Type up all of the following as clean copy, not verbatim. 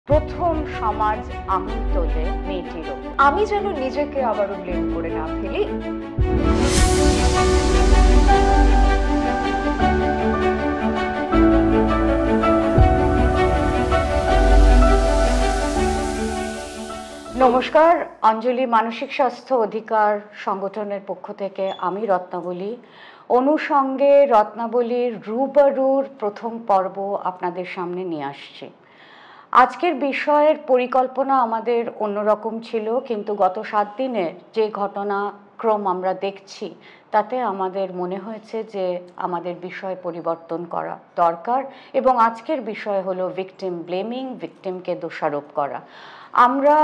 প্রথম সমাজ আঙুল তোলে মেয়েটির ওপর। আমি যেন নিজেকে আবারও ব্লেম করে না ফেলি। নমস্কার, অঞ্জলি মানসিক স্বাস্থ্য অধিকার সংগঠনের পক্ষ থেকে আমি রত্নাবলী অনুষঙ্গে রত্নাবলীর রূবরুর প্রথম পর্ব আপনাদের সামনে নিয়ে আসছি। আজকের বিষয়ের পরিকল্পনা আমাদের অন্যরকম ছিল, কিন্তু গত 7 দিনের যে ঘটনাক্রম আমরা দেখছি তাতে আমাদের মনে হয়েছে যে আমাদের বিষয় পরিবর্তন করা দরকার, এবং আজকের বিষয় হলো ভিকটিম ব্লেমিং, ভিকটিমকে দোষারোপ করা। আমরা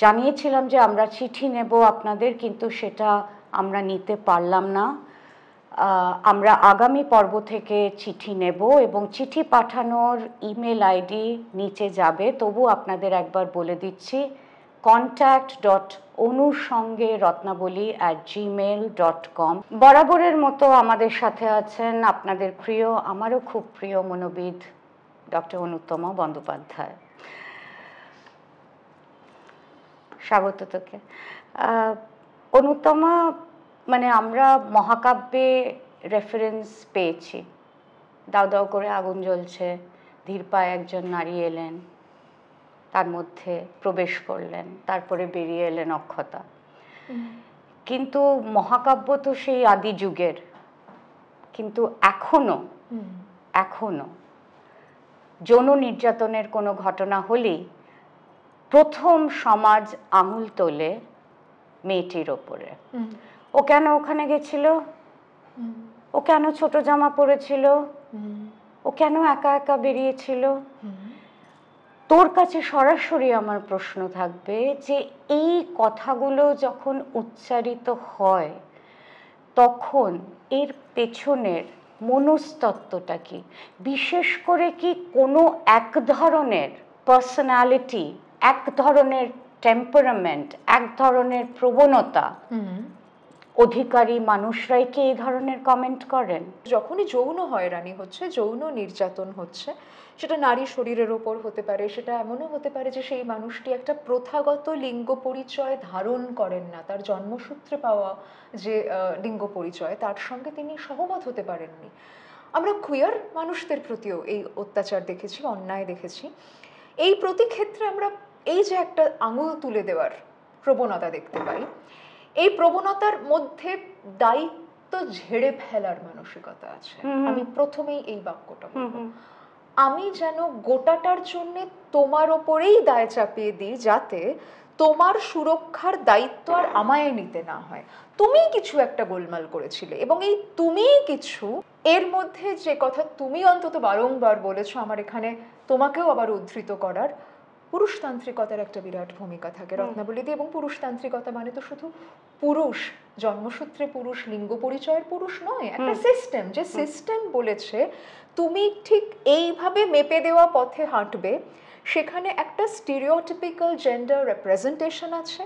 জানিয়েছিলাম যে আমরা চিঠি নেব আপনাদের, কিন্তু সেটা আমরা নিতে পারলাম না। আমরা আগামী পর্ব থেকে চিঠি নেব এবং চিঠি পাঠানোর ইমেল আইডি নিচে যাবে। তবু আপনাদের একবার বলে দিচ্ছি, contact.অনুসঙ্গে-রত্নাবলী@gmail.com। বরাবরের মতো আমাদের সাথে আছেন আপনাদের প্রিয়, আমারও খুব প্রিয় মনোবিদ ডক্টর অনুত্তমা বন্দ্যোপাধ্যায়। স্বাগত তোকে। অনুত্তমা, মানে আমরা মহাকাব্যে রেফারেন্স পেয়েছি, দাও দাও করে আগুন জ্বলছে, ধীর পায়ে একজন নারী এলেন, তার মধ্যে প্রবেশ করলেন, তারপরে বেরিয়ে এলেন অক্ষতা। কিন্তু মহাকাব্য তো সেই আদি যুগের, কিন্তু এখনো যৌন নির্যাতনের কোনো ঘটনা হলেই প্রথম সমাজ আঙুল তোলে মেয়েটির ওপরে। ও কেন ওখানে গেছিল? ও কেন ছোট জামা পরেছিল? ও কেন একা একা বেরিয়েছিল? তোর কাছে সরাসরি আমার প্রশ্ন থাকবে যে এই কথাগুলো যখন উচ্চারিত হয় তখন এর পেছনের মনস্তত্ত্বটা কি? বিশেষ করে কি কোনো এক ধরনের পার্সোনালিটি, এক ধরনের টেম্পারামেন্ট, এক ধরনের প্রবণতা অধিকারী মানুষরাই কি এই ধরনের কমেন্ট করেন? যখনই যৌন হয়রানি হচ্ছে, যৌন নির্যাতন হচ্ছে, সেটা নারী শরীরের ওপর হতে পারে, সেটা এমনও হতে পারে যে সেই মানুষটি একটা প্রথাগত লিঙ্গ পরিচয় ধারণ করেন না, তার জন্মসূত্রে পাওয়া যে লিঙ্গ পরিচয় তার সঙ্গে তিনি সহমত হতে পারেননি। আমরা কুয়ার মানুষদের প্রতিও এই অত্যাচার দেখেছি, অন্যায় দেখেছি। এই প্রতি ক্ষেত্রে আমরা এই যে একটা আঙুল তুলে দেওয়ার প্রবণতা দেখতে পাই, এই প্রবণতার মধ্যে দায়িত্ব ঝেড়ে ফেলার মানসিকতা আছে। আমি প্রথমেই এই বাক্যটা বলবো, আমি যেন গোটাটার জন্য তোমার ওপরেই দায় চাপিয়ে দিই, যাতে তোমার সুরক্ষার দায়িত্ব আর আমায় নিতে না হয়। তুমি কিছু একটা গোলমাল করেছিলে, এবং এই তুমি কিছু এর মধ্যে যে কথা তুমি অন্তত বারংবার বলেছো, আমার এখানে তোমাকেও আবার উদ্ধৃত করার, পুরুষতান্ত্রিকতার একটা বিরাট ভূমিকা থাকে রত্নাবলীতে। এবং পুরুষতান্ত্রিকতা মানে তো শুধু পুরুষ, জন্মসূত্রে পুরুষ, লিঙ্গ পরিচয়ের পুরুষ নয়, একটা সিস্টেম, যে সিস্টেম বলেছে তুমি ঠিক এইভাবে মেপে দেওয়া পথে হাঁটবে, সেখানে একটা স্টিরিওটিপিক্যাল জেন্ডার রিপ্রেজেন্টেশন আছে।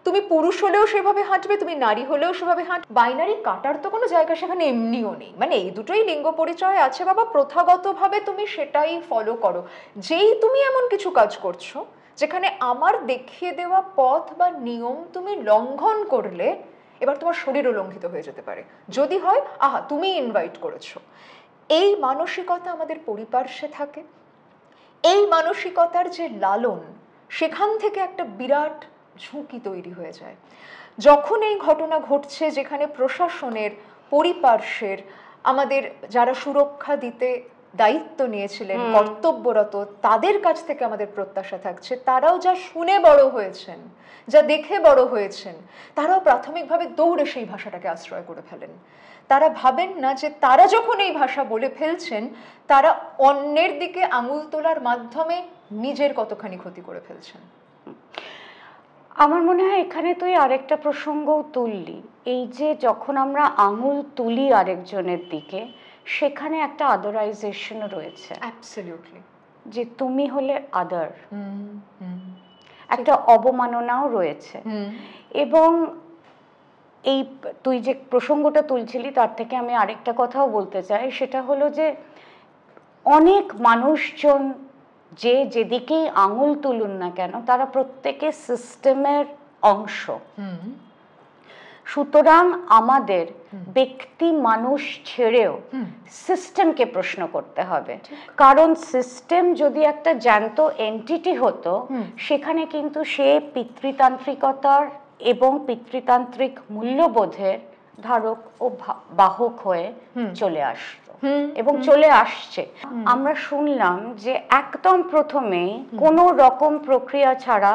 তুমি পুরুষ হলেও সেভাবে হাঁটবে, তুমি নারী হলেও সেভাবে হাঁটবে। বাইনারি কাটার তো কোনো জায়গা সেখানে এমনিও নেই, মানে এই দুটোই লিঙ্গ পরিচয় আছে বাবা, প্রথাগতভাবে তুমি সেটাই ফলো করো। যেই তুমি এমন কিছু কাজ করছো যেখানে আমার দেখিয়ে দেওয়া পথ বা নিয়ম তুমি লঙ্ঘন করলে, এবার তোমার শরীরও লঙ্ঘিত হয়ে যেতে পারে। যদি হয় আহা তুমি ইনভাইট করেছো। এই মানসিকতা আমাদের পরিপার্শ্বে থাকে। এই মানসিকতার যে লালন, সেখান থেকে একটা বিরাট ঝুঁকি তৈরি হয়ে যায়। যখন এই ঘটনা ঘটছে যেখানে প্রশাসনের, পরিপার্শ্বের, আমাদের যারা সুরক্ষা দিতে দায়িত্ব নিয়েছিলেন, কর্তব্যরত, তাদের কাছ থেকে আমাদের প্রত্যাশা থাকছে তারাও যা শুনে বড় হয়েছেন, যা দেখে বড় হয়েছেন, তারাও প্রাথমিকভাবে দৌড়ে সেই ভাষাটাকে আশ্রয় করে ফেলেন। তারা ভাবেন না যে তারা যখন এই ভাষা বলে ফেলছেন, তারা অন্যের দিকে আঙুল তোলার মাধ্যমে নিজের কতখানি ক্ষতি করে ফেলছেন। আমার মনে হয় এখানে তুই আরেকটা প্রসঙ্গও তুললি, এই যে যখন আমরা আঙুল তুলি আরেকজনের দিকে, সেখানে একটা আদারাইজেশনও রয়েছে। অ্যাবসলিউটলি, যে তুমি হলে আদার, একটা অবমাননাও রয়েছে। এবং এই তুই যে প্রসঙ্গটা তুলছিলি তার থেকে আমি আরেকটা কথাও বলতে চাই, সেটা হলো যে অনেক মানুষজন যে যেদিকেই আঙুল তুলুন না কেন তারা প্রত্যেকে সিস্টেমের অংশ। সুতরাং আমাদের ব্যক্তি মানুষ ছেড়েও সিস্টেমকে প্রশ্ন করতে হবে, কারণ সিস্টেম যদি একটা জ্যান্ত এন্টিটি হতো সেখানে কিন্তু সে পিতৃতান্ত্রিকতার এবং পিতৃতান্ত্রিক মূল্যবোধের ধারক ও বাহক হয়ে চলে আসতো এবং চলে আসছে। আমরা শুনলাম যে একদম প্রথমে কোনো রকম প্রক্রিয়া ছাড়া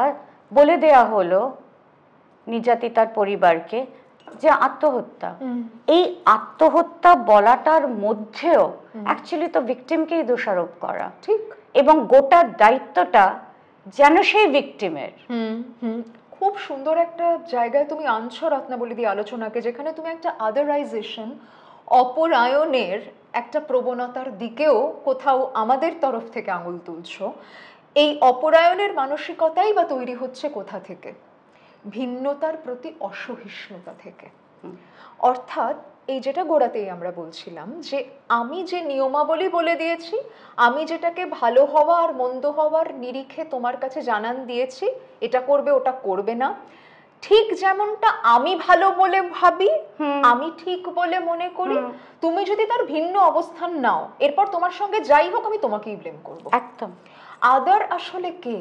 বলে দেয়া হলো নির্যাতিতার পরিবারকে যে আত্মহত্যা। এই আত্মহত্যা বলাটার মধ্যেও অ্যাকচুয়ালি তো ভিকটিমকেই দোষারোপ করা, ঠিক, এবং গোটা দায়িত্বটা যেন সেই ভিকটিমের। খুব সুন্দর একটা জায়গায় তুমি আনছো রত্নাবলী দিয়ে আলোচনাকে, যেখানে তুমি একটা আদারাইজেশন, অপরায়ণের একটা প্রবণতার দিকেও কোথাও আমাদের তরফ থেকে আঙুল তুলছো। এই অপরায়ণের মানসিকতাই বা তৈরি হচ্ছে কোথা থেকে? ভিন্নতার প্রতি অসহিষ্ণুতা থেকে। অর্থাৎ এই যেটা গোড়াতেই আমরা বলছিলাম যে আমি যে নিয়মাবলী বলে দিয়েছি, আমি যেটাকে ভালো হওয়া আর মন্দ হওয়ার নিরিখে তোমার কাছে জানান দিয়েছি, এটা করবে ওটা করবে না, ঠিক যেমনটা আমি ভালো বলে ভাবি, আমি ঠিক বলে মনে করি, তুমি যদি তার ভিন্ন অবস্থান নাও, এরপর তোমার সঙ্গে যাই হোক আমি তোমাকেই ব্লেম করবো। একদম। আদার আসলে কে?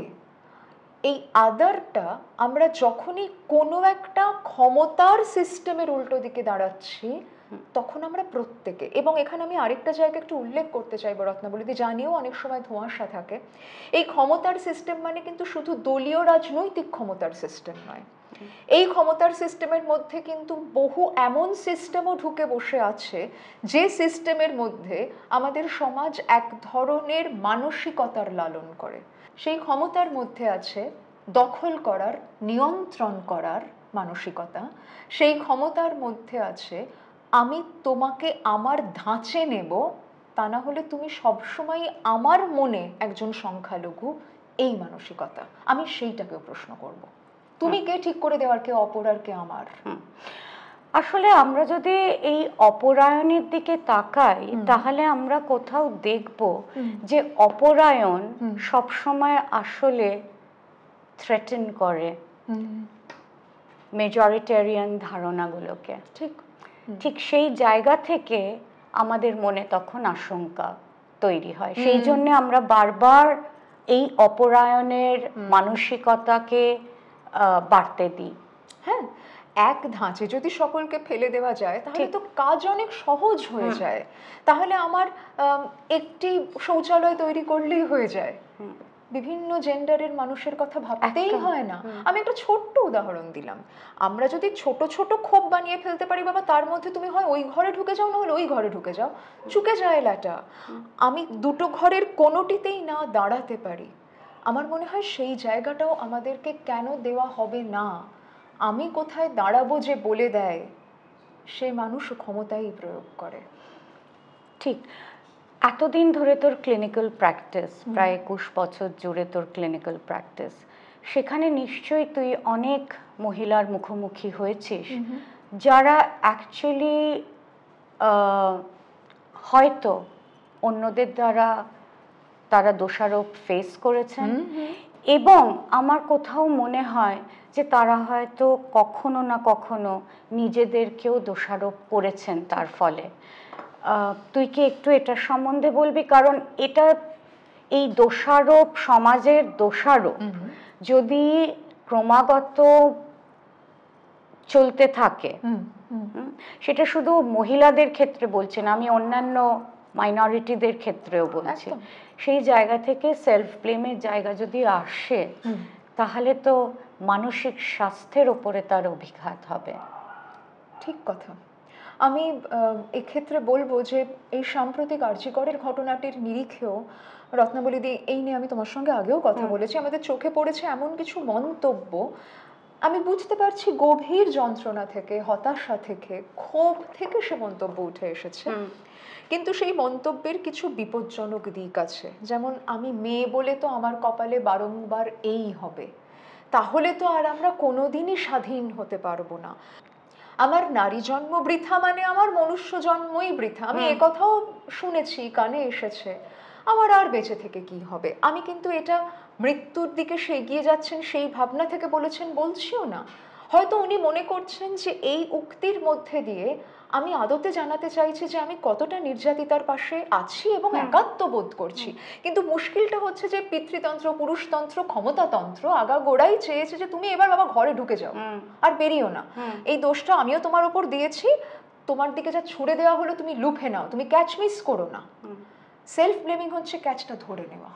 এই আদারটা আমরা যখনই কোনো একটা ক্ষমতার সিস্টেমের উল্টো দিকে দাঁড়াচ্ছি তখন আমরা প্রত্যেকে, এবং এখানে আমি আরেকটা জায়গা একটু উল্লেখ করতে চাইবো রত্নাবলীতে, জানিও অনেক সময় ধোঁয়াশা থাকে, এই ক্ষমতার সিস্টেম মানে কিন্তু শুধু দলীয় রাজনৈতিক ক্ষমতার সিস্টেম নয়। এই ক্ষমতার সিস্টেমের মধ্যে কিন্তু বহু এমন সিস্টেমও ঢুকে বসে আছে যে সিস্টেমের মধ্যে আমাদের সমাজ এক ধরনের মানসিকতার লালন করে। সেই ক্ষমতার মধ্যে আছে দখল করার, নিয়ন্ত্রণ করার মানসিকতা। সেই ক্ষমতার মধ্যে আছে আমি তোমাকে আমার ধাঁচে নেব, তা না হলে তুমি সবসময় আমার মনে একজন সংখ্যালঘু, এই মানসিকতা। আমি সেইটাকেও প্রশ্ন করব, তুমি কে ঠিক করে দেওয়ার, কে অপর আর কে আমার? আসলে আমরা যদি এই অপরায়ণের দিকে তাকাই তাহলে আমরা কোথাও দেখব যে অপরায়ণ সবসময় আসলে থ্রেটেন করে মেজরিটেরিয়ান ধারণাগুলোকে। ঠিক ঠিক সেই জায়গা থেকে আমাদের মনে তখন আশঙ্কা তৈরি হয়। সেই জন্য আমরা বারবার এই অপরায়ণের মানসিকতাকে বাড়তে দিই। হ্যাঁ, এক ধাঁচে যদি সকলকে ফেলে দেওয়া যায় তাহলে তো কাজ অনেক সহজ হয়ে যায়। তাহলে আমার একটি শৌচালয় তৈরি করলেই হয়ে যায়, বিভিন্ন জেন্ডারের মানুষের কথা ভাবতেই হয় না। আমি একটা ছোট্ট উদাহরণ দিলাম, আমরা যদি ছোট ছোট খোপ বানিয়ে ফেলতে পারি, বাবা তার মধ্যে তুমি হয় ওই ঘরে ঢুকে যাও, না হলে ওই ঘরে ঢুকে যাও, চুকে যায় লাটা, আমি দুটো ঘরের কোনোটিতেই না দাঁড়াতে পারি, আমার মনে হয় সেই জায়গাটাও আমাদেরকে কেন দেওয়া হবে না? আমি কোথায় দাঁড়াবো যে বলে দেয়, সে মানুষ ক্ষমতাই প্রয়োগ করে। ঠিক। এতদিন ধরে তোর ক্লিনিক্যাল প্র্যাকটিস, প্রায় 21 বছর জুড়ে তোর ক্লিনিক্যাল প্র্যাকটিস, সেখানে নিশ্চয়ই তুই অনেক মহিলার মুখোমুখি হয়েছিস যারা অ্যাকচুয়ালি হয়তো অন্যদের দ্বারা তারা দোষারোপ ফেস করেছেন, এবং আমার কোথাও মনে হয় যে তারা হয়তো কখনো না কখনো নিজেদেরকেও দোষারোপ করেছেন তার ফলে। তুই কি একটু এটার সম্বন্ধে বলবি? কারণ এটা এই দোষারোপ, সমাজের দোষারোপ যদি ক্রমাগত চলতে থাকে, সেটা শুধু মহিলাদের ক্ষেত্রে বলছি না, আমি অন্যান্য মাইনরিটিদের ক্ষেত্রেও বলছি, সেই জায়গা থেকে সেলফ ব্লেমের জায়গা যদি আসে তাহলে তো মানসিক স্বাস্থ্যের উপরে তার অভিঘাত হবে। ঠিক কথা। আমি এক্ষেত্রে বলবো যে এই সাম্প্রতিক আরজিকরের ঘটনাটির নিরিখেও রত্নাবলীদি, এই নিয়ে আমি তোমার সঙ্গে আগেও কথা বলেছি, আমাদের চোখে পড়েছে এমন কিছু মন্তব্য, আমি বুঝতে পারছি গভীর যন্ত্রণা থেকে, হতাশা থেকে, ক্ষোভ থেকে সে মন্তব্য উঠে এসেছে, কিন্তু সেই মন্তব্যের কিছু বিপজ্জনক দিক আছে। যেমন, আমি মেয়ে বলে তো আমার কপালে বারংবার এই হবে, তাহলে তো আর আমরা কোনোদিনই স্বাধীন হতে পারবো না, আমার নারী জন্ম বৃথা মানে আমার মনুষ্য জন্মই বৃথা। আমি একথাও শুনেছি, কানে এসেছে, আমার আর বেঁচে থেকে কি হবে। আমি কিন্তু এটা মৃত্যুর দিকে সে এগিয়ে যাচ্ছেন সেই ভাবনা থেকে বলেছেন বলছিও না। হয়তো উনি মনে করছেন যে এই উক্তির মধ্যে দিয়ে আমি আদতে জানাতে চাইছি যে আমি কতটা নির্যাতিতার পাশে আছি এবং একাত্ম বোধ করছি। কিন্তু মুশকিলটা হচ্ছে যে পিতৃতন্ত্র, পুরুষতন্ত্র, ক্ষমতাতন্ত্র আগাগোড়াই চেয়েছে যে তুমি এবার বাবা ঘরে ঢুকে যাও, আর বেরিও না। এই দোষটা আমিও তোমার ওপর দিয়েছি, তোমার দিকে যা ছুড়ে দেওয়া হলো তুমি লুফে নাও, তুমি ক্যাচ মিস করো না। সেলফ ব্লেমিং হচ্ছে ক্যাচটা ধরে নেওয়া।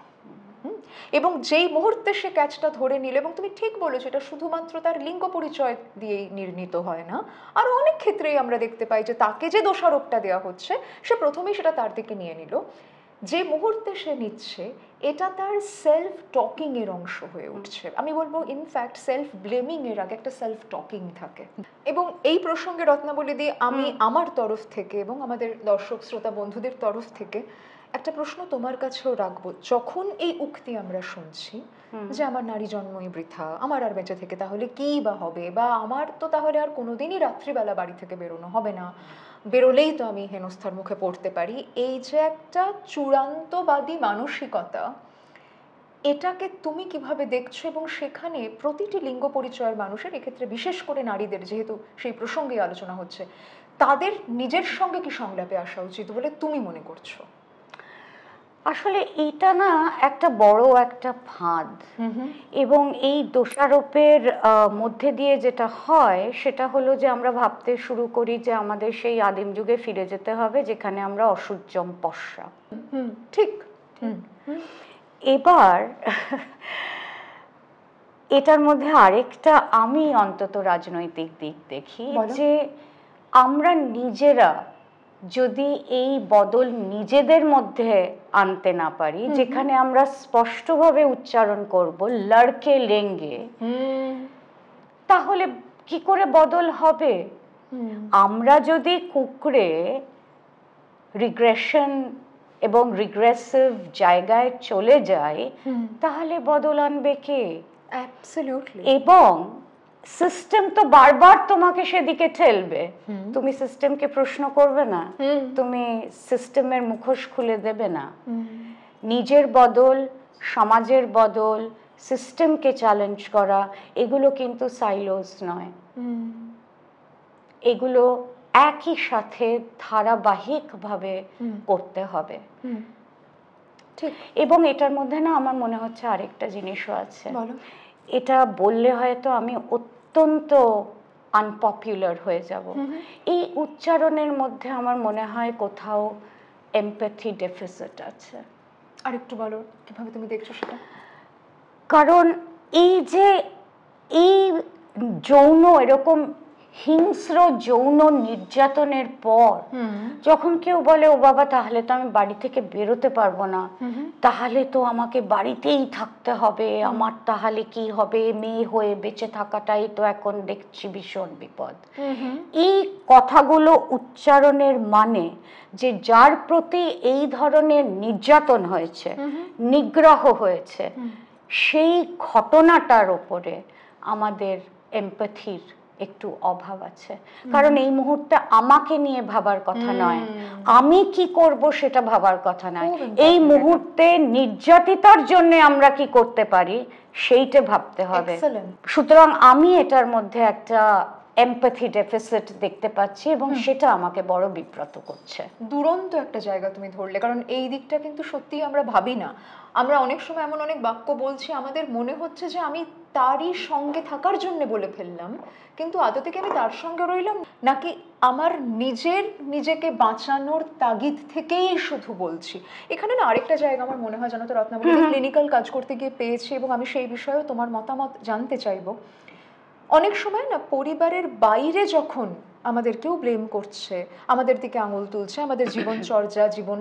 এবং যেই মুহূর্তে সে ক্যাচটা ধরে নিল, এবং তুমি ঠিক বলেছো এটা শুধুমাত্র তার লিঙ্গ পরিচয় দিয়েই নির্ণীত হয় না, আরো অনেক ক্ষেত্রেই আমরা দেখতে পাই যে তাকে যে দোষারোপটা দেওয়া হচ্ছে সে প্রথমেই সেটা তার দিকে নিয়ে নিল। যে মুহূর্তে সে নিচ্ছে এটা তার সেলফ টকিং এর অংশ হয়ে উঠছে। আমি বলবো ইনফ্যাক্ট সেলফ ব্লেমিং এর আগে একটা সেলফ টকিং থাকে। এবং এই প্রসঙ্গে রত্নাবলী দিয়ে আমি আমার তরফ থেকে এবং আমাদের দর্শক শ্রোতা বন্ধুদের তরফ থেকে একটা প্রশ্ন তোমার কাছেও রাখবো। যখন এই উক্তি আমরা শুনছি যে আমার নারী জন্মই বৃথা, আমার আর বেঁচে থেকে তাহলে কি বা হবে, বা আমার তো তাহলে আর কোনোদিনই রাত্রিবেলা বাড়ি থেকে বেরোনো হবে না, বেরোলেই তো আমি হেনস্থার মুখে পড়তে পারি, এই যে একটা চূড়ান্তবাদী মানসিকতা, এটাকে তুমি কিভাবে দেখছো? এবং সেখানে প্রতিটি লিঙ্গ পরিচয়ের মানুষের, এক্ষেত্রে বিশেষ করে নারীদের যেহেতু সেই প্রসঙ্গে আলোচনা হচ্ছে, তাদের নিজের সঙ্গে কি সংলাপে আসা উচিত বলে তুমি মনে করছো? আসলে এটা না একটা বড় একটা ফাঁদ, এবং এই দোষারোপের মধ্যে দিয়ে যেটা হয় সেটা হলো যে আমরা ভাবতে শুরু করি যে আমাদের সেই আদিম যুগে ফিরে যেতে হবে যেখানে আমরা অসূর্যম পশ্যা। ঠিক। এবার এটার মধ্যে আরেকটা আমি অন্তত রাজনৈতিক দিক দেখি, যে আমরা নিজেরা যদি এই বদল নিজেদের মধ্যে আনতে না পারি, যেখানে আমরা স্পষ্টভাবে উচ্চারণ করব লড়কে লেঙ্গে, তাহলে কি করে বদল হবে? আমরা যদি কুকড়ে রিগ্রেশন এবং রিগ্রেসিভ জায়গায় চলে যাই, তাহলে বদল আনবে কে? অ্যাবসলিউটলি। এবং সিস্টেম তো বারবার তোমাকে সেদিকে ঠেলবে। তুমি সিস্টেমকে প্রশ্ন করবে না, তুমি সিস্টেমের মুখোশ খুলে দেবে না। নিজের বদল, সমাজের বদল, সিস্টেমকে চ্যালেঞ্জ করা, এগুলো কিন্তু সাইলোস নয়, এগুলো একই সাথে ধারাবাহিকভাবে করতে হবে। ঠিক। এবং এটার মধ্যে না আমার মনে হচ্ছে আরেকটা জিনিসও আছে। এটা বললে হয়তো আমি অত্যন্ত আনপপুলার হয়ে যাব। এই উচ্চারণের মধ্যে আমার মনে হয় কোথাও এমপ্যাথি ডেফিসিট আছে। আরেকটু বলো কিভাবে তুমি দেখছো সেটা। কারণ এই যে এই যৌন, এরকম হিংস্র যৌন নির্যাতনের পর যখন কেউ বলে ও বাবা তাহলে তো আমি বাড়ি থেকে বেরোতে পারবো না, তাহলে তো আমাকে বাড়িতেই থাকতে হবে, আমার তাহলে কি হবে, মেয়ে হয়ে বেঁচে থাকাটাই তো এখন দেখছি ভীষণ বিপদ। এই কথাগুলো উচ্চারণের মানে যে যার প্রতি এই ধরনের নির্যাতন হয়েছে, নিগ্রহ হয়েছে, সেই ঘটনাটার উপরে আমাদের এমপ্যাথির একটু অভাব আছে। কারণ এই মুহূর্তে আমাকে নিয়ে ভাবার কথা নয়, আমি কি করব সেটা ভাবার কথা নয়, এই মুহূর্তে নির্যাতিতার জন্য আমরা কি করতে পারি সেইটা ভাবতে হবে। সুতরাং আমি এটার মধ্যে একটা এমপ্যাথি ডেফিসিট দেখতে পাচ্ছি, এবং সেটা আমাকে বড় বিব্রত করছে। দুরন্ত একটা জায়গা তুমি ধরলে, কারণ এই দিকটা কিন্তু সত্যিই আমরা ভাবি না। আমরা অনেক সময় এমন অনেক বাক্য বলছি, আমাদের মনে হচ্ছে যে আমি তারই সঙ্গে থাকার জন্য বলে ফেললাম, কিন্তু আদতে কি আমি তার সঙ্গে রইলাম, নাকি আমার নিজেকে বাঁচানোর তাগিদ থেকেই শুধু বলছি। এখানে না আরেকটা জায়গা আমার মনে হয় জানো তো রত্নাবলী, ক্লিনিক্যাল কাজ করতে গিয়ে পেয়েছি, এবং আমি সেই বিষয়েও তোমার মতামত জানতে চাইবো। অনেক সময় না পরিবারের বাইরে যখন আমাদের কেউ ব্লেম করছে, আমাদের দিকে আঙুল তুলছে, আমাদের জীবনচর্যা, জীবন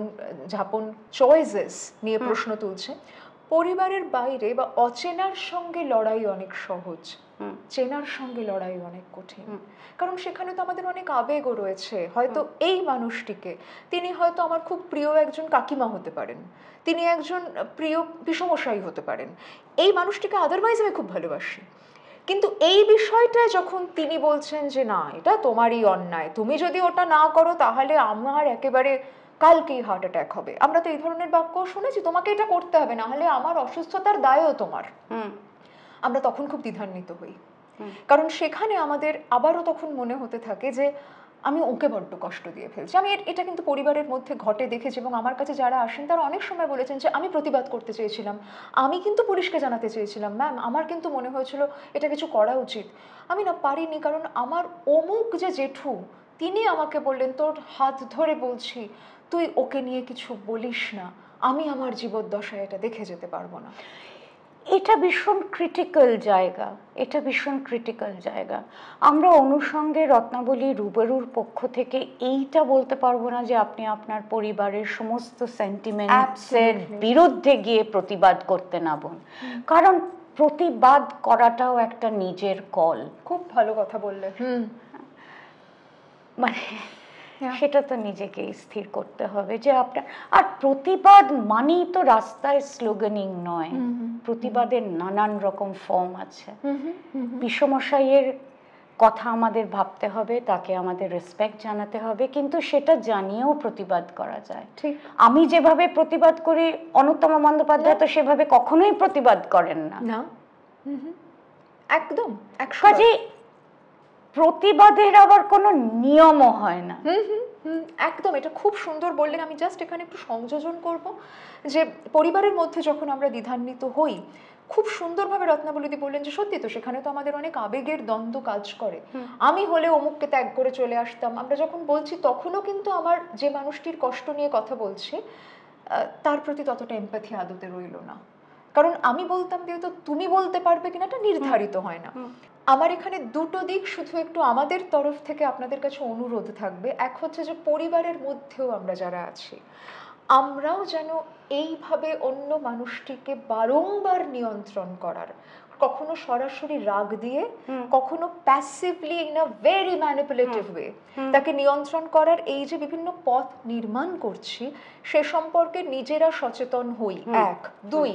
যাপন চয়েসেস নিয়ে প্রশ্ন তুলছে, পরিবারের বাইরে বা অচেনার সঙ্গে লড়াই অনেক সহজ, চেনার সঙ্গে লড়াই অনেক কঠিন। কারণ সেখানে তো আমাদের অনেক আবেগও রয়েছে। হয়তো এই মানুষটিকে, তিনি হয়তো আমার খুব প্রিয় একজন কাকিমা হতে পারেন, তিনি একজন প্রিয় পিসমশাই হতে পারেন, এই মানুষটিকে আদারওয়াইজ আমি খুব ভালোবাসি, কিন্তু এই বিষয়টা যখন তিনি বলছেন যে না এটা তোমারই অন্যায়, তুমি যদি ওটা না করো তাহলে আমার একেবারে কালকেই হার্ট অ্যাটাক হবে, আমরা তো এই ধরনের বাক্য শুনেছি, তোমাকে এটা করতে হবে, না হলে আমার অসুস্থতার দায়ও তোমার। আমরা তখন খুব দ্বিধান্বিত হই, কারণ সেখানে আমাদের আবারও তখন মনে হতে থাকে যে আমি ওকে বড্ড কষ্ট দিয়ে ফেলছি। আমি এটা কিন্তু পরিবারের মধ্যে ঘটে দেখেছি, এবং আমার কাছে যারা আসেন তারা অনেক সময় বলেছেন যে আমি প্রতিবাদ করতে চেয়েছিলাম, আমি কিন্তু পুলিশকে জানাতে চেয়েছিলাম, ম্যাম আমার কিন্তু মনে হয়েছিল এটা কিছু করা উচিত, আমি না পারিনি, কারণ আমার অমুক যে জেঠু তিনি আমাকে বললেন তোর হাত ধরে বলছি তুই ওকে নিয়ে কিছু বলিস না, আমি আমার জীবদ্দশায় এটা দেখে যেতে পারবো না। এটা ভীষণ ক্রিটিক্যাল জায়গা, এটা ভীষণ ক্রিটিক্যাল জায়গা। আমরা অনুষঙ্গে রত্নাবলী রুবেরুর পক্ষ থেকে এইটা বলতে পারবো না যে আপনি আপনার পরিবারের সমস্ত সেন্টিমেন্টসের বিরুদ্ধে গিয়ে প্রতিবাদ করতে নামুন, কারণ প্রতিবাদ করাটাও একটা নিজের কল। খুব ভালো কথা বললে। মানে সেটা তো নিজেকে স্থির করতে হবে যে আপনার, আর প্রতিবাদ মানেই তো রাস্তায় স্লোগানিং নয়, প্রতিবাদের নানান রকম ফর্ম আছে। পিসমশাইয়ের কথা আমাদের ভাবতে হবে, তাকে আমাদের রেসপেক্ট জানাতে হবে, কিন্তু সেটা জানিয়েও প্রতিবাদ করা যায়। ঠিক, আমি যেভাবে প্রতিবাদ করি অনুত্তমা বন্দ্যোপাধ্যায় তো সেভাবে কখনোই প্রতিবাদ করেন না। না, একদম। কাজে প্রতিবাদের আবার কোনো নিয়মও হয় না। একদম, এটা খুব সুন্দর বললেন। আমি জাস্ট এখানে একটু সংযোজন করব যে পরিবারের মধ্যে যখন আমরা দ্বিধান্বিত হই, খুব সুন্দরভাবে রত্নাবলীদি বললেন যে সত্যি তো সেখানে তো আমাদের অনেক আবেগের দ্বন্দ্ব কাজ করে। আমি হলে অমুককে ত্যাগ করে চলে আসতাম, আমরা যখন বলছি তখনও কিন্তু আমার যে মানুষটির কষ্ট নিয়ে কথা বলছি তার প্রতি ততটা এমপ্যাথি আদতে রইল না, কারণ আমি বলতাম যেহেতু তুমি বলতে পারবে কিনা এটা নির্ধারিত হয় না। আমার এখানে দুটো দিক শুধু একটু আমাদের তরফ থেকে আপনাদের কাছে অনুরোধ থাকবে। এক হচ্ছে যে পরিবারের মধ্যেও আমরা যারা আছি আমরাও যেন এইভাবে অন্য মানুষটিকে বারংবার নিয়ন্ত্রণ করার, কখনো সরাসরি রাগ দিয়ে, কখনো passively in a very manipulative way তাকে নিয়ন্ত্রণ করার এই যে বিভিন্ন পথ নির্মাণ করছি সে সম্পর্কে নিজেরা সচেতন হই। এক, দুই,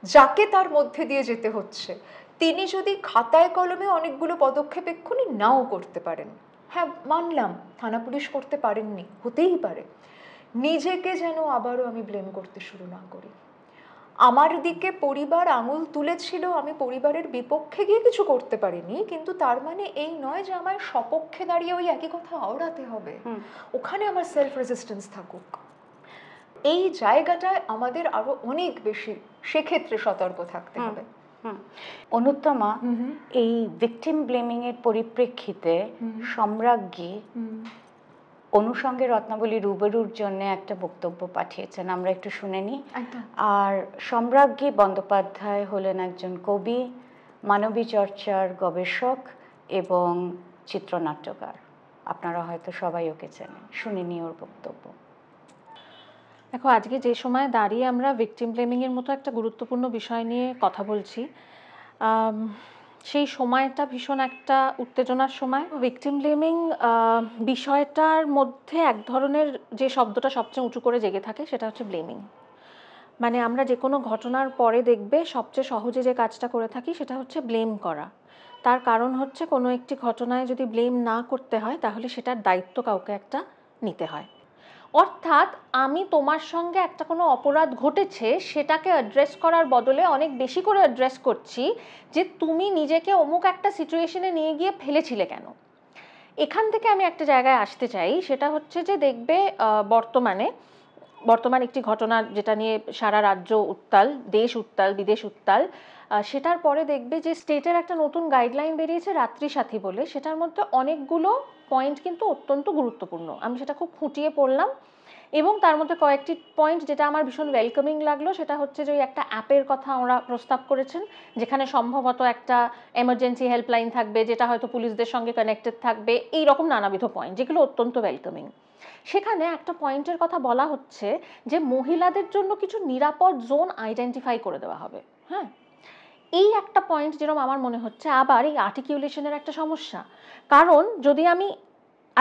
যাকে তার মধ্যে দিয়ে যেতে হচ্ছে তিনি যদি খাতায় কলমে অনেকগুলো পদক্ষেপ এক্ষুনি নাও করতে পারেন, হ্যাঁ মানলাম থানা পুলিশ করতে পারেননি, হতেই পারে, নিজেকে যেন আবারও আমি ব্লেম করতে শুরু না করি। আমার দিকে পরিবার আঙুল তুলেছিল, আমি পরিবারের বিপক্ষে গিয়ে কিছু করতে পারিনি, কিন্তু তার মানে এই নয় যে আমার সপক্ষে দাঁড়িয়ে ওই একই কথা আওড়াতে হবে, ওখানে আমার সেলফ রেজিস্ট্যান্স থাকুক। এই জায়গাটায় আমাদের আরো অনেক বেশি সেক্ষেত্রে সতর্ক থাকতে হবে। অনুত্তমা, এই ভিকটিম ব্লেমিং এর পরিপ্রেক্ষিতে সম্রাজ্ঞী অনুষঙ্গে রত্নাবলী রুবেরুর জন্য একটা বক্তব্য পাঠিয়েছেন, আমরা একটু শুনে নিই। আর সম্রাজ্ঞী বন্দ্যোপাধ্যায় হলেন একজন কবি, মানবী চর্চার গবেষক এবং চিত্রনাট্যকার। আপনারা হয়তো সবাই ওকে চেনেন, শুনে নিই ওর বক্তব্য। দেখো, আজকে যে সময় দাঁড়িয়ে আমরা ভিকটিম ব্লেমিং এর মতো একটা গুরুত্বপূর্ণ বিষয় নিয়ে কথা বলছি, সেই সময়টা ভীষণ একটা উত্তেজনার সময়। ভিকটিম ব্লেমিং বিষয়টার মধ্যে এক ধরনের যে শব্দটা সবচেয়ে উঁচু করে জেগে থাকে সেটা হচ্ছে ব্লেমিং। মানে আমরা যে কোনো ঘটনার পরে দেখবে সবচেয়ে সহজে যে কাজটা করে থাকি সেটা হচ্ছে ব্লেম করা। তার কারণ হচ্ছে কোনো একটি ঘটনায় যদি ব্লেম না করতে হয় তাহলে সেটার দায়িত্ব কাউকে একটা নিতে হয়। অর্থাৎ আমি তোমার সঙ্গে একটা কোনো অপরাধ ঘটেছে সেটাকে অ্যাড্রেস করার বদলে অনেক বেশি করে অ্যাড্রেস করছি যে তুমি নিজেকে অমুক একটা সিচুয়েশনে নিয়ে গিয়ে ফেলেছিলে কেন। এখান থেকে আমি একটা জায়গায় আসতে চাই, সেটা হচ্ছে যে দেখবে বর্তমান একটি ঘটনা যেটা নিয়ে সারা রাজ্য উত্তাল, দেশ উত্তাল, বিদেশ উত্তাল, সেটার পরে দেখবে যে স্টেটের একটা নতুন গাইডলাইন বেরিয়েছে রাত্রি সাথী বলে, সেটার মধ্যে অনেকগুলো পয়েন্ট কিন্তু অত্যন্ত গুরুত্বপূর্ণ। আমি সেটা খুব খুঁটিয়ে পড়লাম এবং তার মধ্যে কয়েকটি পয়েন্ট যেটা আমার ভীষণ ওয়েলকামিং লাগলো সেটা হচ্ছে যে ওই একটা অ্যাপের কথা ওরা প্রস্তাব করেছেন যেখানে সম্ভবত একটা এমার্জেন্সি হেল্পলাইন থাকবে যেটা হয়তো পুলিশদের সঙ্গে কানেক্টেড থাকবে, এই রকম নানাবিধ পয়েন্ট যেগুলো অত্যন্ত ওয়েলকামিং। সেখানে একটা পয়েন্টের কথা বলা হচ্ছে যে মহিলাদের জন্য কিছু নিরাপদ জোন আইডেন্টিফাই করে দেওয়া হবে। হ্যাঁ, এই একটা পয়েন্ট যেরকম আমার মনে হচ্ছে আবার এই আর্টিকুলেশনের একটা সমস্যা, কারণ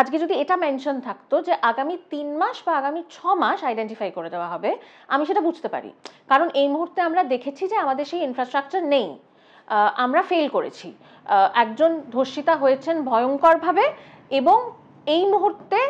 আজকে যদি এটা মেনশন থাকতো যে আগামী 3 মাস বা আগামী 6 মাস আইডেন্টিফাই করে দেওয়া হবে, আমি সেটা বুঝতে পারি, কারণ এই মুহূর্তে আমরা দেখেছি যে আমাদের সেই ইনফ্রাস্ট্রাকচার নেই, আমরা ফেল করেছি। একজন ধর্ষিতা হয়েছেন ভয়ঙ্করভাবে এবং এই মুহূর্তে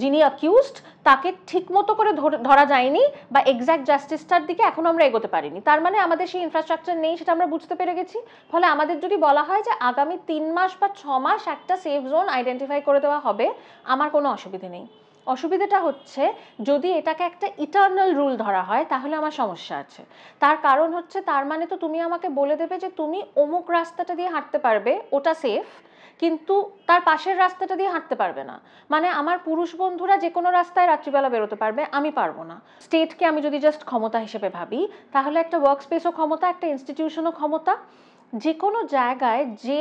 যিনি অ্যাকিউজড তাকে ঠিক মতো করে ধরা যায়নি বা এক্স্যাক্ট জাস্টিসটার দিকে এখনো আমরা এগোতে পারিনি, তার মানে আমাদের সেই ইনফ্রাস্ট্রাকচার নেই সেটা আমরা বুঝতে পেরে গেছি। ফলে আমাদের যদি বলা হয় যে আগামী 3 মাস বা 6 মাস একটা সেফ জোন আইডেন্টিফাই করে দেওয়া হবে, আমার কোনো অসুবিধে নেই। অসুবিধাটা হচ্ছে যদি এটাকে একটা ইটার্নাল রুল ধরা হয় তাহলে আমার সমস্যা আছে। তার কারণ হচ্ছে তার মানে তো তুমি আমাকে বলে দেবে যে তুমি অমুক রাস্তাটা দিয়ে হাঁটতে পারবে, ওটা সেফ, কিন্তু তার পাশের রাস্তাটা দিয়ে হাঁটতে পারবে না। মানে আমার পুরুষ বন্ধুরা যে কোনো রাস্তায় রাত্রিবেলা বেরোতে পারবে, আমি পারবো না। স্টেটকে আমি যদি জাস্ট ক্ষমতা হিসেবে ভাবি, তাহলে একটা ওয়ার্ক স্পেসও ক্ষমতা, একটা ইনস্টিটিউশনও ক্ষমতা। যে কোনো জায়গায় যে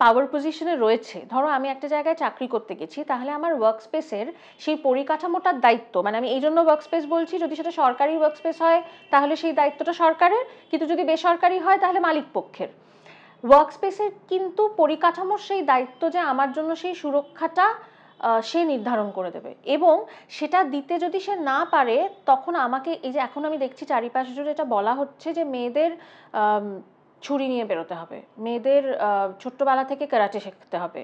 পাওয়ার পজিশনে রয়েছে, ধরো আমি একটা জায়গায় চাকরি করতে গেছি, তাহলে আমার ওয়ার্ক স্পেসের সেই পরিকাঠামোটার দায়িত্ব, মানে আমি এই জন্য ওয়ার্ক স্পেস বলছি, যদি সেটা সরকারি ওয়ার্ক স্পেস হয় তাহলে সেই দায়িত্বটা সরকারের, কিন্তু যদি বেসরকারি হয় তাহলে মালিক পক্ষের। ওয়ার্ক স্পেসের কিন্তু পরিকাঠামোর সেই দায়িত্ব যে আমার জন্য সেই সুরক্ষাটা সে নির্ধারণ করে দেবে, এবং সেটা দিতে যদি সে না পারে তখন আমাকে, এই যে এখন আমি দেখছি চারিপাশ জুড়ে এটা বলা হচ্ছে যে মেয়েদের ছুরি নিয়ে বেরোতে হবে, মেয়েদের ছোট্টবেলা থেকে ক্যারাটে শিখতে হবে,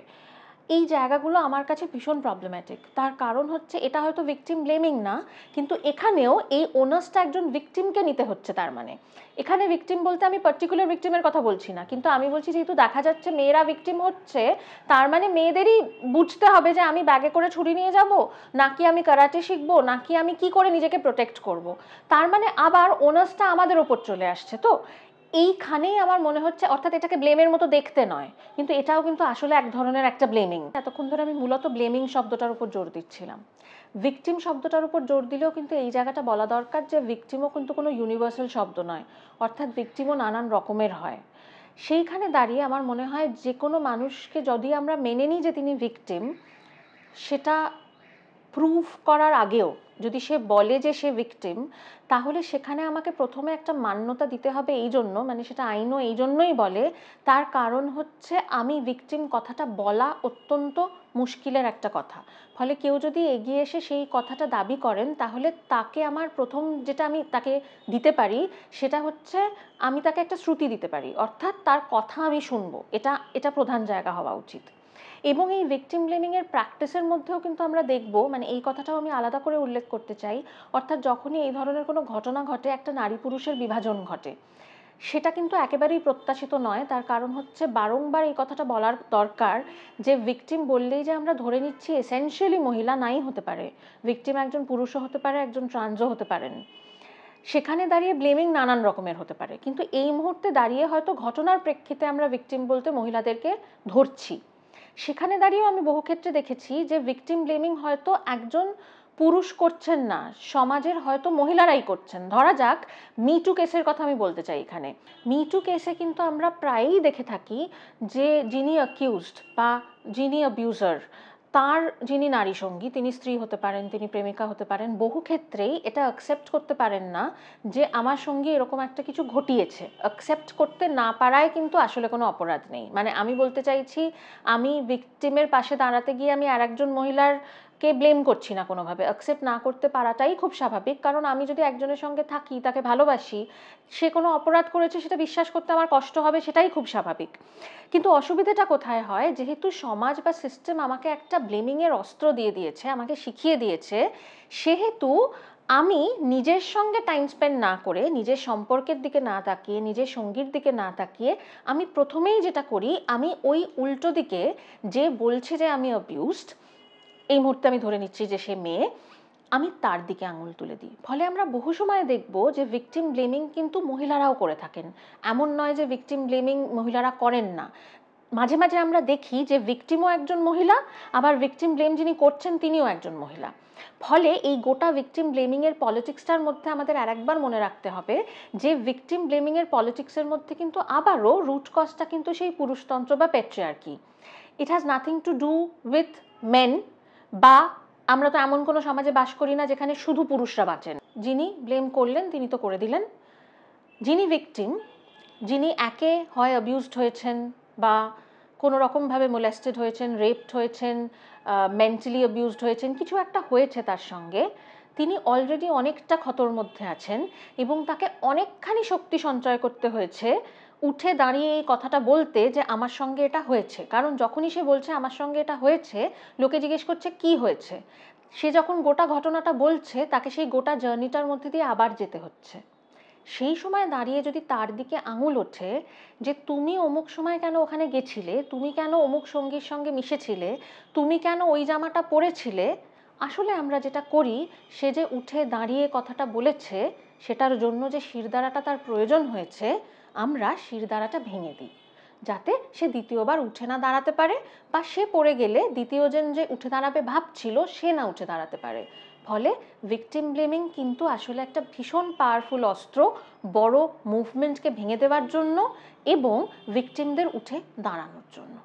এই জায়গাগুলো আমার কাছে ভীষণ প্রবলেম্যাটিক। তার কারণ হচ্ছে এটা হয়তো ভিকটিম ব্লেমিং না, কিন্তু এখানেও এই ওনার্সটা একজন ভিকটিমকে নিতে হচ্ছে। তার মানে এখানে ভিকটিম বলতে আমি পার্টিকুলার ভিকটিমের কথা বলছি না, কিন্তু আমি বলছি যেহেতু দেখা যাচ্ছে মেয়েরা ভিকটিম হচ্ছে, তার মানে মেয়েদেরই বুঝতে হবে যে আমি ব্যাগে করে ছুরি নিয়ে যাব, নাকি আমি কারাটে শিখবো, নাকি আমি কি করে নিজেকে প্রোটেক্ট করব। তার মানে আবার ওনার্সটা আমাদের ওপর চলে আসছে। তো এইখানেই আমার মনে হচ্ছে, অর্থাৎ এটাকে ব্লেমের মতো দেখতে নয়, কিন্তু এটাও কিন্তু আসলে এক ধরনের একটা ব্লেমিং। এতক্ষণ ধরে আমি মূলত ব্লেমিং শব্দটার উপর জোর দিচ্ছিলাম। ভিকটিম শব্দটার উপর জোর দিলেও কিন্তু এই জায়গাটা বলা দরকার যে ভিকটিমও কিন্তু কোনো ইউনিভার্সাল শব্দ নয়, অর্থাৎ ভিকটিমও নানান রকমের হয়। সেইখানে দাঁড়িয়ে আমার মনে হয় যে কোনো মানুষকে যদি আমরা মেনে নিই যে তিনি ভিকটিম, সেটা প্রুভ করার আগেও যদি সে বলে যে সে ভিকটিম, তাহলে সেখানে আমাকে প্রথমে একটা মান্যতা দিতে হবে। এই জন্য, মানে সেটা আইনও এই জন্যই বলে, তার কারণ হচ্ছে আমি ভিকটিম কথাটা বলা অত্যন্ত মুশকিলের একটা কথা। ফলে কেউ যদি এগিয়ে এসে সেই কথাটা দাবি করেন, তাহলে তাকে আমার প্রথম যেটা আমি তাকে দিতে পারি সেটা হচ্ছে আমি তাকে একটা শ্রুতি দিতে পারি, অর্থাৎ তার কথা আমি শুনবো। এটা প্রধান জায়গা হওয়া উচিত। এবং এই ভিকটিম ব্লেমিংয়ের প্র্যাকটিসের মধ্যেও কিন্তু আমরা দেখব, মানে এই কথাটাও আমি আলাদা করে উল্লেখ করতে চাই, অর্থাৎ যখনই এই ধরনের কোনো ঘটনা ঘটে, একটা নারী পুরুষের বিভাজন ঘটে, সেটা কিন্তু একেবারেই প্রত্যাশিত নয়। তার কারণ হচ্ছে বারংবার এই কথাটা বলার দরকার যে ভিকটিম বললেই যে আমরা ধরে নিচ্ছি এসেনশিয়ালি মহিলা নাই হতে পারে, ভিকটিম একজন পুরুষও হতে পারে, একজন ট্রান্সও হতে পারেন। সেখানে দাঁড়িয়ে ব্লেমিং নানান রকমের হতে পারে, কিন্তু এই মুহূর্তে দাঁড়িয়ে হয়তো ঘটনার প্রেক্ষিতে আমরা ভিকটিম বলতে মহিলাদেরকে ধরছি। সেখানে দাঁড়িয়েও আমি বহু ক্ষেত্রে দেখেছি যে ভিকটিম ব্লেমিং হয়তো একজন পুরুষ করছেন না, সমাজের হয়তো মহিলারাই করছেন। ধরা যাক মিটু কেসের কথা আমি বলতে চাই এখানে। মিটু কেসে কিন্তু আমরা প্রায়ই দেখে থাকি যে যিনি অ্যাকিউজড বা যিনি অ্যাবিউজার, তার যিনি নারী সঙ্গী, তিনি স্ত্রী হতে পারেন, তিনি প্রেমিকা হতে পারেন, বহু ক্ষেত্রেই এটা অ্যাকসেপ্ট করতে পারেন না যে আমার সঙ্গে এরকম একটা কিছু ঘটিয়েছে। অ্যাকসেপ্ট করতে না পারায় কিন্তু আসলে কোনো অপরাধ নেই। মানে আমি বলতে চাইছি, আমি ভিকটিমের পাশে দাঁড়াতে গিয়ে আমি আর একজন মহিলারকে ব্লেম করছি না কোনোভাবে। অ্যাকসেপ্ট না করতে পারাটাই খুব স্বাভাবিক, কারণ আমি যদি একজনের সঙ্গে থাকি, তাকে ভালোবাসি, সে কোনো অপরাধ করেছে সেটা বিশ্বাস করতে আমার কষ্ট হবে, সেটাই খুব স্বাভাবিক। কিন্তু অসুবিধাটা কোথায় হয়, যেহেতু সমাজ বা সিস্টেম আমাকে একটা ব্লেমিংয়ের অস্ত্র দিয়ে দিয়েছে, আমাকে শিখিয়ে দিয়েছে, সেহেতু আমি নিজের সঙ্গে টাইম স্পেন্ড না করে, নিজের সম্পর্কের দিকে না তাকিয়ে, নিজের সঙ্গীর দিকে না তাকিয়ে, আমি প্রথমেই যেটা করি, আমি ওই উল্টো দিকে যে বলছে যে আমি অ্যাবিউজড, এই মুহূর্তে আমি ধরে নিচ্ছি যে সে মেয়ে, আমি তার দিকে আঙুল তুলে দিই। ফলে আমরা বহু সময় দেখব যে ভিকটিম ব্লেমিং কিন্তু মহিলারাও করে থাকেন। এমন নয় যে ভিকটিম ব্লেমিং মহিলারা করেন না। মাঝে মাঝে আমরা দেখি যে ভিকটিমও একজন মহিলা, আবার ভিকটিম ব্লেম যিনি করছেন তিনিও একজন মহিলা। ফলে এই গোটা ভিকটিম ব্লেমিংয়ের পলিটিক্সটার মধ্যে আমাদের আরেকবার মনে রাখতে হবে যে ভিকটিম ব্লেমিংয়ের পলিটিক্সের মধ্যে কিন্তু আবারও রুট কজটা কিন্তু সেই পুরুষতন্ত্র বা patriarchy. It has nothing to do with main, বা আমরা তো এমন কোনো সমাজে বাস করি না যেখানে শুধু পুরুষরা বাঁচেন। যিনি ব্লেম করলেন তিনি তো করে দিলেন, যিনি ভিকটিম, যিনি একে হয় অ্যাবিউজড হয়েছেন বা কোনো রকমভাবে মোলেস্টেড হয়েছেন, রেপড হয়েছেন, মেন্টালি অ্যাবিউজড হয়েছেন, কিছু একটা হয়েছে তার সঙ্গে, তিনি অলরেডি অনেকটা ক্ষতর মধ্যে আছেন এবং তাকে অনেকখানি শক্তি সঞ্চয় করতে হয়েছে উঠে দাঁড়িয়ে এই কথাটা বলতে যে আমার সঙ্গে এটা হয়েছে, কারণ যখনই সে বলছে আমার সঙ্গে এটা হয়েছে, লোকে জিজ্ঞেস করছে কি হয়েছে। সে যখন গোটা ঘটনাটা বলছে তাকে সেই গোটা জার্নিটার মধ্যে দিয়ে আবার যেতে হচ্ছে। সেই সময় দাঁড়িয়ে যদি তার দিকে আঙুল ওঠে যে তুমি অমুক সময় কেন ওখানে গেছিলে, তুমি কেন অমুক সঙ্গীর সঙ্গে মিশেছিলে, তুমি কেন ওই জামাটা পরেছিলে, আসলে আমরা যেটা করি, সে যে উঠে দাঁড়িয়ে কথাটা বলেছে সেটার জন্য যে শিরদাঁড়াটা তার প্রয়োজন হয়েছে, আমরা শিরদাঁড়াটা ভেঙে দিই যাতে সে দ্বিতীয়বার উঠে না দাঁড়াতে পারে, বা সে পড়ে গেলে দ্বিতীয়জন যে উঠে দাঁড়াবে ভাবছিল সে না উঠে দাঁড়াতে পারে। ফলে ভিকটিম ব্লেমিং কিন্তু আসলে একটা ভীষণ পাওয়ারফুল অস্ত্র বড় মুভমেন্টকে ভেঙে দেওয়ার জন্য এবং ভিকটিমদের উঠে দাঁড়ানোর জন্য।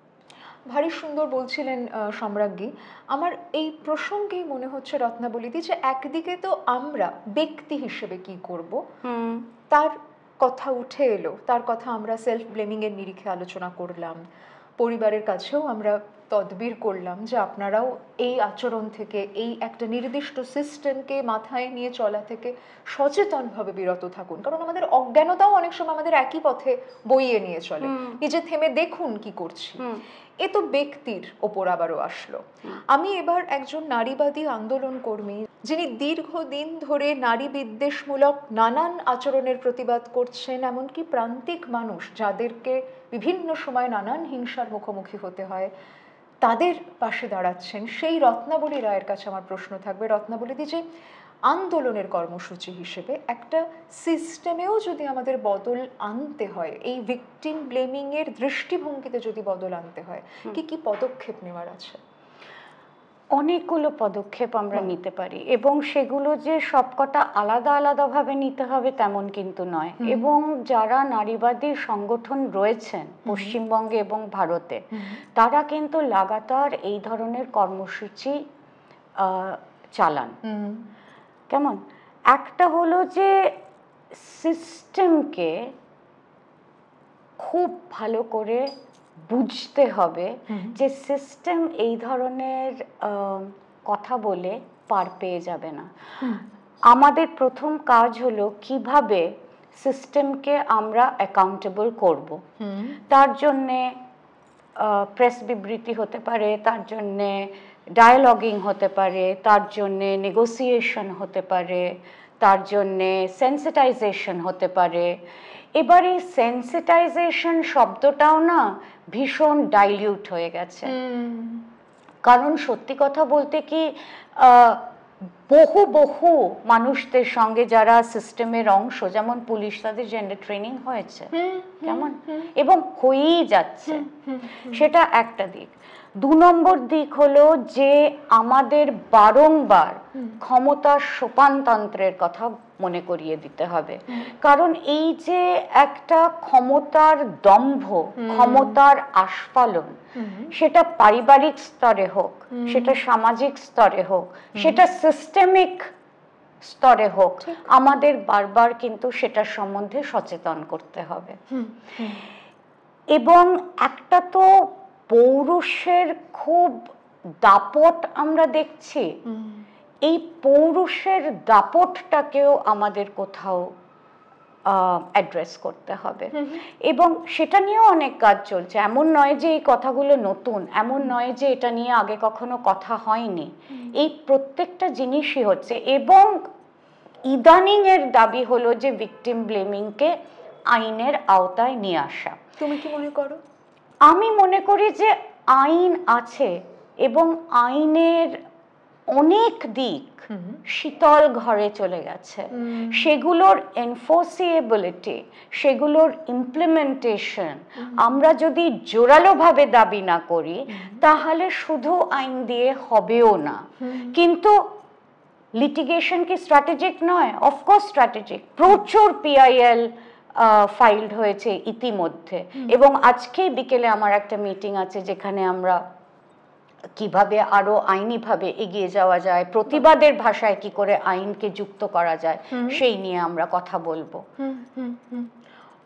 ভারী সুন্দর বলছিলেন সম্রাজ্ঞী। আমার এই প্রসঙ্গেই মনে হচ্ছে রত্নাবলীদি যে একদিকে তো আমরা ব্যক্তি হিসেবে কি করব তার কথা উঠে এলো, তার কথা আমরা সেলফ ব্লেমিংয়ের নিরিখে আলোচনা করলাম, পরিবারের কাছেও আমরা তদবির করলাম যে আপনারাও এই আচরণ থেকে, এই একটা নির্দিষ্ট সিস্টেমকে মাথায় নিয়ে চলা থেকে সচেতনভাবে বিরত থাকুন, কারণ আমাদের অজ্ঞানতাও অনেক সময় আমাদের একই পথে বইয়ে নিয়ে চলে। নিজে থেমে দেখুন কি করছি। এ তো ব্যক্তির ওপর আবারও আসলো। আমি এবার একজন নারীবাদী আন্দোলন কর্মী, যিনি দীর্ঘদিন ধরে নারী বিদ্বেষমূলক নানান আচরণের প্রতিবাদ করছেন, এমনকি প্রান্তিক মানুষ যাদেরকে বিভিন্ন সময় নানান হিংসার মুখোমুখি হতে হয়, তাদের পাশে দাঁড়াচ্ছেন, সেই রত্নাবলী রায়ের কাছে আমার প্রশ্ন থাকবে। রত্নাবলীদি, যে আন্দোলনের কর্মসূচি হিসেবে একটা সিস্টেমেও যদি আমাদের বদল আনতে হয়, এই ভিকটিম ব্লেমিং এর দৃষ্টিভঙ্গিতে যদি বদল আনতে হয়, কি কি পদক্ষেপ নেওয়ার আছে? অনেকগুলো পদক্ষেপ আমরা নিতে পারি, এবং সেগুলো যে সবকটা আলাদা আলাদাভাবে নিতে হবে তেমন কিন্তু নয়। এবং যারা নারীবাদী সংগঠন রয়েছেন পশ্চিমবঙ্গে এবং ভারতে, তারা কিন্তু লাগাতার এই ধরনের কর্মসূচি চালান। কেমন? একটা হলো যে সিস্টেমকে খুব ভালো করে বুঝতে হবে যে সিস্টেম এই ধরনের কথা বলে পার পেয়ে যাবে না। আমাদের প্রথম কাজ হলো কিভাবে সিস্টেমকে আমরা অ্যাকাউন্টেবল করব। তার জন্যে প্রেস বিবৃতি হতে পারে, তার জন্যে ডায়ালগিং হতে পারে, তার জন্যে নেগোসিয়েশন হতে পারে, তার জন্যে সেন্সিটাইজেশন হতে পারে। এবার এই সেন্সিটাইজেশন শব্দটাও না ভীষণ ডাইলিউট হয়ে গেছে। কারণ সত্যি কথা বলতে কি, বহু বহু মানুষদের সঙ্গে যারা সিস্টেমের অংশ, যেমন পুলিশ, তাদের জেন্ডার ট্রেনিং হয়েছে, কেমন, এবং হয়েই যাচ্ছে, সেটা একটা দিক। 2 নম্বর দিক হলো যে আমাদের বারংবার ক্ষমতার সোপানতন্ত্রের কথা মনে করিয়ে দিতে হবে। কারণ এই যে একটা ক্ষমতার দম্ভ, ক্ষমতার আস্ফালন, সেটা পারিবারিক স্তরে হোক, সেটা সামাজিক স্তরে হোক, সেটা সিস্টেমিক স্তরে হোক, আমাদের বারবার কিন্তু সেটার সম্বন্ধে সচেতন করতে হবে। এবং একটা তো পৌরুষের খুব দাপট আমরা দেখছি, এই পৌরুষের দাপটটাকেও আমাদের কোথাও অ্যাড্রেস করতে হবে। এবং সেটা নিয়েও অনেক কাজ চলছে। এমন নয় যে এই কথাগুলো নতুন, এমন নয় যে এটা নিয়ে আগে কখনো কথা হয়নি। এই প্রত্যেকটা জিনিসই হচ্ছে। এবং ইদানিং এর দাবি হলো যে ভিকটিম ব্লেমিংকে আইনের আওতায় নিয়ে আসা। তুমি কি মনে করো? আমি মনে করি যে আইন আছে, এবং আইনের অনেক দিক শীতল ঘরে চলে গেছে। সেগুলোর এনফোর্সিয়েবিলিটি, সেগুলোর ইমপ্লিমেন্টেশন আমরা যদি জোরালোভাবে দাবি না করি, তাহলে শুধু আইন দিয়ে হবেও না। কিন্তু লিটিগেশন কি স্ট্র্যাটেজিক নয়? Of course strategic. প্রচুর পিআইএল ফাইলড হয়েছে ইতিমধ্যে, এবং আজকেই বিকেলে আমার একটা মিটিং আছে যেখানে আমরা কিভাবে আরো আইনিভাবে এগিয়ে যাওয়া যায়, প্রতিবাদের ভাষায় কি করে আইনকে যুক্ত করা যায়, সেই নিয়ে আমরা কথা বলবো।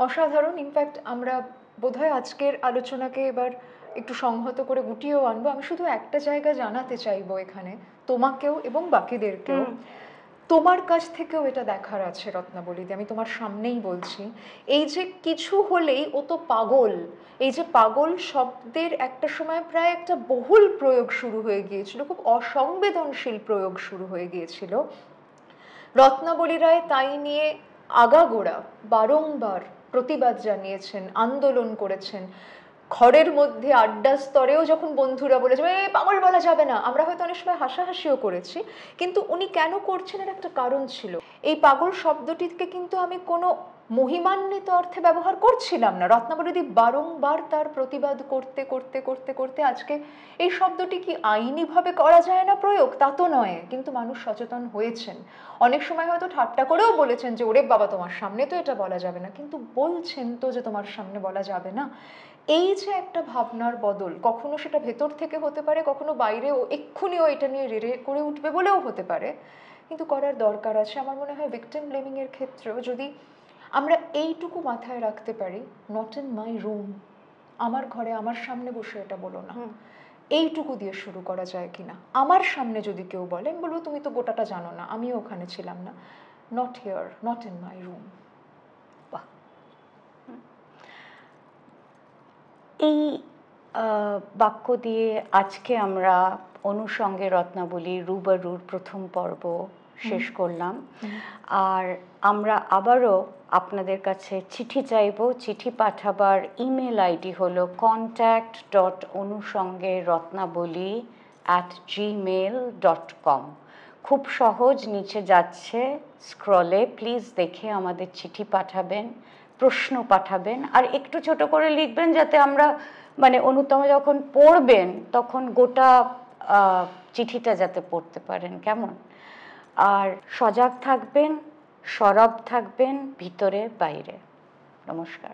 অসাধারণ। ইনফ্যাক্ট আমরা বোধহয় আজকের আলোচনাকে এবার একটু সংহত করে গুটিয়েও আনবো। আমি শুধু একটা জায়গা জানাতে চাইবো এখানে, তোমাকেও এবং বাকিদেরকেও। তোমার কাছ থেকেও এটা দেখার আছে রত্নাবলীতে, আমি তোমার সামনেই বলছি। এই যে কিছু হলেই ও তো পাগল, এই যে পাগল শব্দের একটা সময় প্রায় একটা বহুল প্রয়োগ শুরু হয়ে গিয়েছিল, খুব অসংবেদনশীল প্রয়োগ শুরু হয়ে গিয়েছিল। রত্নাবলী রায় তাই নিয়ে আগাগোড়া বারংবার প্রতিবাদ জানিয়েছেন, আন্দোলন করেছেন। ঘরের মধ্যে আড্ডা স্তরেও যখন বন্ধুরা বলেছে পাগল বলা যাবে না, আমরা হয়তো অনেক সময় হাসাহাসিও করেছি, কিন্তু উনি কেন করছেন এর একটা কারণ ছিল। এই পাগল শব্দটিকে কিন্তু আমি কোনো মহিমান্বিত অর্থে ব্যবহার করছিলাম না। রত্নাবলীদি বারংবার তার প্রতিবাদ করতে করতে করতে করতে আজকে এই শব্দটি কি আইনিভাবে করা যায় না প্রয়োগ, তা তো নয়, কিন্তু মানুষ সচেতন হয়েছেন। অনেক সময় হয়তো ঠাট্টা করেও বলেছেন যে ওরে বাবা তোমার সামনে তো এটা বলা যাবে না, কিন্তু বলছেন তো যে তোমার সামনে বলা যাবে না। এই যে একটা ভাবনার বদল, কখনো সেটা ভেতর থেকে হতে পারে, কখনো বাইরে ও এক্ষুনিও এটা নিয়ে রেড়ে করে উঠবে বলেও হতে পারে, কিন্তু করার দরকার আছে। আমার মনে হয় ভিকটিম ব্লেমিং এর ক্ষেত্রেও যদি আমরা এইটুকু মাথায় রাখতে পারি, নট ইন মাই রুম, আমার ঘরে আমার সামনে বসে এটা বলো না, এইটুকু দিয়ে শুরু করা যায় কিনা। আমার সামনে যদি কেউ বলে, আমি বলবো তুমি তো গোটাটা জানো না, আমিও ওখানে ছিলাম না, not here, not in my room. এই বাক্য দিয়ে আজকে আমরা অনুষঙ্গে রত্নাবলী রুবারুর প্রথম পর্ব শেষ করলাম। আর আমরা আবারও আপনাদের কাছে চিঠি চাইব। চিঠি পাঠাবার ইমেল আইডি হলো contact.অনুসঙ্গেরত্নাবলী@gmail.com। খুব সহজ, নিচে যাচ্ছে স্ক্রলে, প্লিজ দেখে আমাদের চিঠি পাঠাবেন, প্রশ্ন পাঠাবেন, আর একটু ছোট করে লিখবেন যাতে আমরা মানে অনুতম যখন পড়বেন তখন গোটা চিঠিটা যাতে পড়তে পারেন, কেমন? আর সজাগ থাকবেন, সরব থাকবেন ভিতরে বাইরে। নমস্কার।